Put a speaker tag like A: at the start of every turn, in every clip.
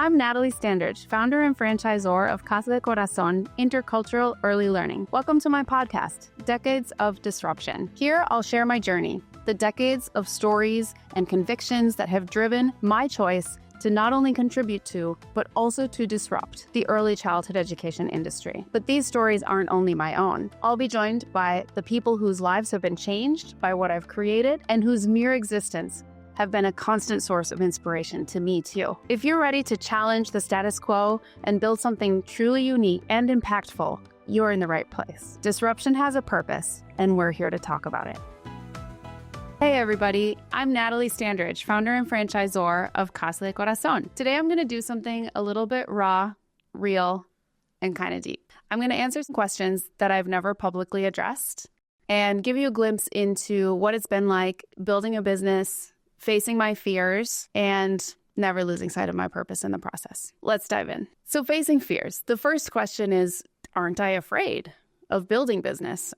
A: I'm Natalie Standridge, founder and franchisor of Casa de Corazon Intercultural Early Learning. Welcome to my podcast, Decades of Disruption. Here, I'll share my journey, the decades of stories and convictions that have driven my choice to not only contribute to, but also to disrupt the early childhood education industry. But these stories aren't only my own. I'll be joined by the people whose lives have been changed by what I've created and whose mere existence have been a constant source of inspiration to me too. If you're ready to challenge the status quo and build something truly unique and impactful, you're in the right place. Disruption has a purpose, and we're here to talk about it. Hey everybody, I'm Natalie Standridge, founder and franchisor of Casa de Corazon. Today I'm going to do something a little bit raw, real, and kind of deep. I'm going to answer some questions that I've never publicly addressed and give you a glimpse into what it's been like building a business, facing my fears, and never losing sight of my purpose in the process. Let's dive in. So facing fears. The first question is, aren't I afraid of building business?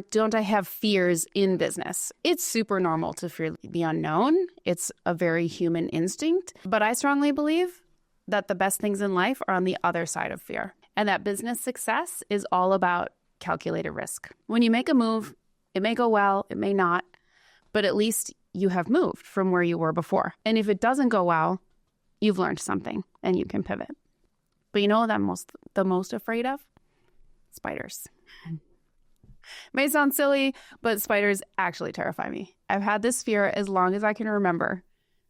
A: Don't I have fears in business? It's super normal to fear the unknown. It's a very human instinct. But I strongly believe that the best things in life are on the other side of fear, and that business success is all about calculated risk. When you make a move, it may go well, it may not, but at least you have moved from where you were before. And if it doesn't go well, you've learned something and you can pivot. But you know what I'm the most afraid of? Spiders. May sound silly, but spiders actually terrify me. I've had this fear as long as I can remember.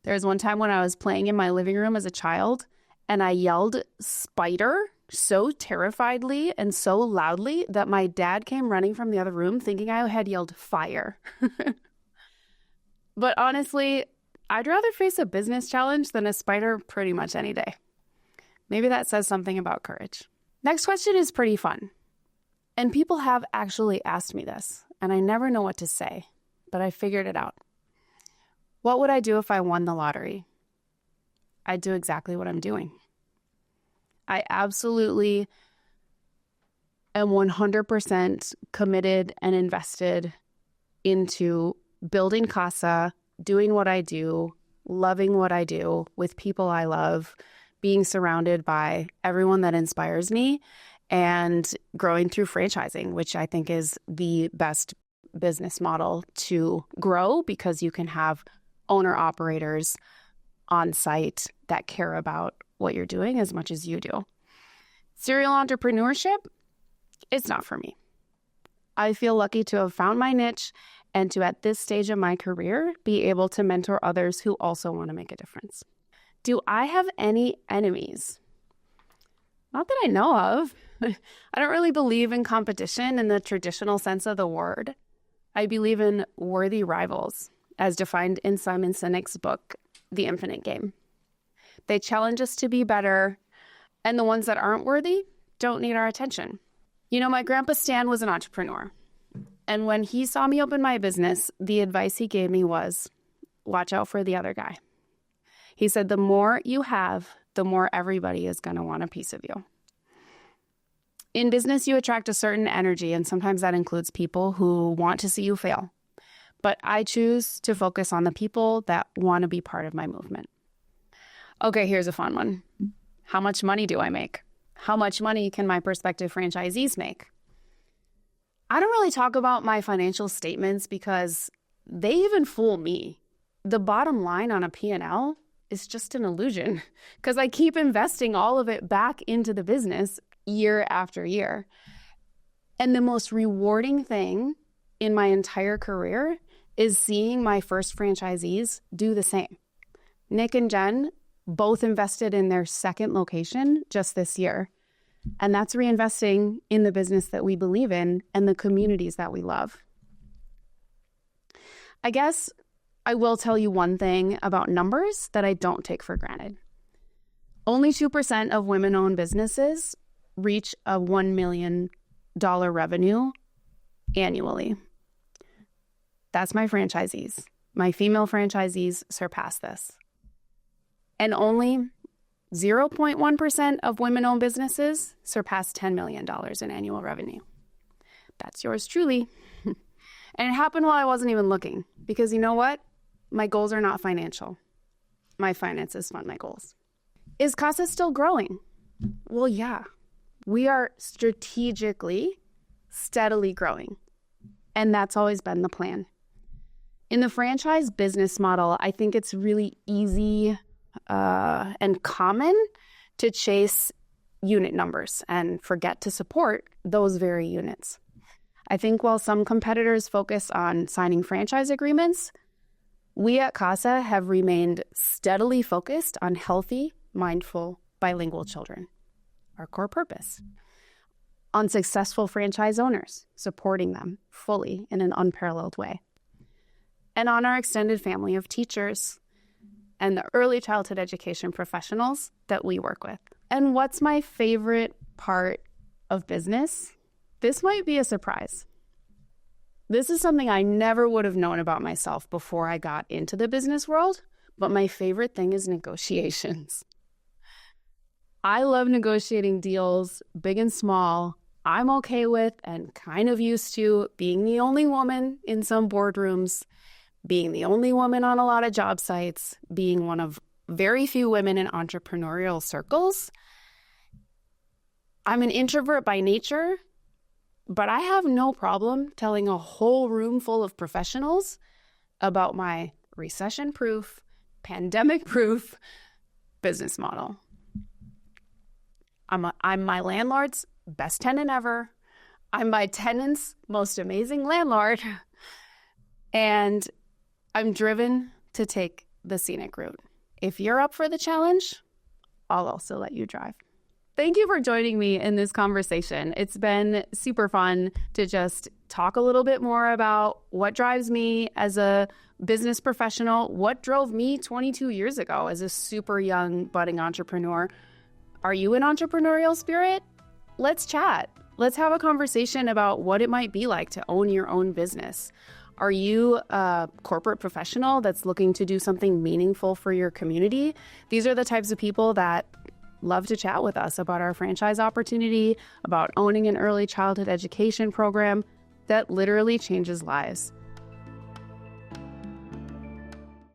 A: There was one time when I was playing in my living room as a child, and I yelled spider so terrifiedly and so loudly that my dad came running from the other room thinking I had yelled fire. But honestly, I'd rather face a business challenge than a spider pretty much any day. Maybe that says something about courage. Next question is pretty fun. And people have actually asked me this, and I never know what to say, but I figured it out. What would I do if I won the lottery? I'd do exactly what I'm doing. I absolutely am 100% committed and invested into building Casa, doing what I do, loving what I do with people I love, being surrounded by everyone that inspires me, and growing through franchising, which I think is the best business model to grow because you can have owner-operators on site that care about what you're doing as much as you do. Serial entrepreneurship, it's not for me. I feel lucky to have found my niche and to, at this stage of my career, be able to mentor others who also want to make a difference. Do I have any enemies? Not that I know of. I don't really believe in competition in the traditional sense of the word. I believe in worthy rivals, as defined in Simon Sinek's book, The Infinite Game. They challenge us to be better, and the ones that aren't worthy don't need our attention. You know, my grandpa Stan was an entrepreneur. And when he saw me open my business, the advice he gave me was, watch out for the other guy. He said, the more you have, the more everybody is going to want a piece of you. In business, you attract a certain energy, and sometimes that includes people who want to see you fail. But I choose to focus on the people that want to be part of my movement. Okay, here's a fun one. How much money do I make? How much money can my prospective franchisees make? I don't really talk about my financial statements because they even fool me. The bottom line on a P&L is just an illusion because I keep investing all of it back into the business year after year. And the most rewarding thing in my entire career is seeing my first franchisees do the same. Nick and Jen both invested in their second location just this year. And that's reinvesting in the business that we believe in and the communities that we love. I guess I will tell you one thing about numbers that I don't take for granted. Only 2% of women-owned businesses reach a $1 million revenue annually. That's my franchisees. My female franchisees surpass this. And only 0.1% of women-owned businesses surpass $10 million in annual revenue. That's yours truly. And it happened while I wasn't even looking, because you know what? My goals are not financial. My finances fund my goals. Is Casa still growing? Well, yeah. We are strategically, steadily growing. And that's always been the plan. In the franchise business model, I think it's really easy and common to chase unit numbers and forget to support those very units. I think while some competitors focus on signing franchise agreements, we at Casa have remained steadily focused on healthy, mindful, bilingual children, our core purpose. On successful franchise owners, supporting them fully in an unparalleled way. And on our extended family of teachers and the early childhood education professionals that we work with. And what's my favorite part of business? This might be a surprise. This is something I never would have known about myself before I got into the business world, but my favorite thing is negotiations. I love negotiating deals, big and small. I'm okay with and kind of used to being the only woman in some boardrooms, being the only woman on a lot of job sites, being one of very few women in entrepreneurial circles. I'm an introvert by nature, but I have no problem telling a whole room full of professionals about my recession-proof, pandemic-proof business model. I'm my landlord's best tenant ever. I'm my tenant's most amazing landlord. And I'm driven to take the scenic route. If you're up for the challenge, I'll also let you drive. Thank you for joining me in this conversation. It's been super fun to just talk a little bit more about what drives me as a business professional, what drove me 22 years ago as a super young budding entrepreneur. Are you an entrepreneurial spirit? Let's chat. Let's have a conversation about what it might be like to own your own business. Are you a corporate professional that's looking to do something meaningful for your community? These are the types of people that love to chat with us about our franchise opportunity, about owning an early childhood education program that literally changes lives.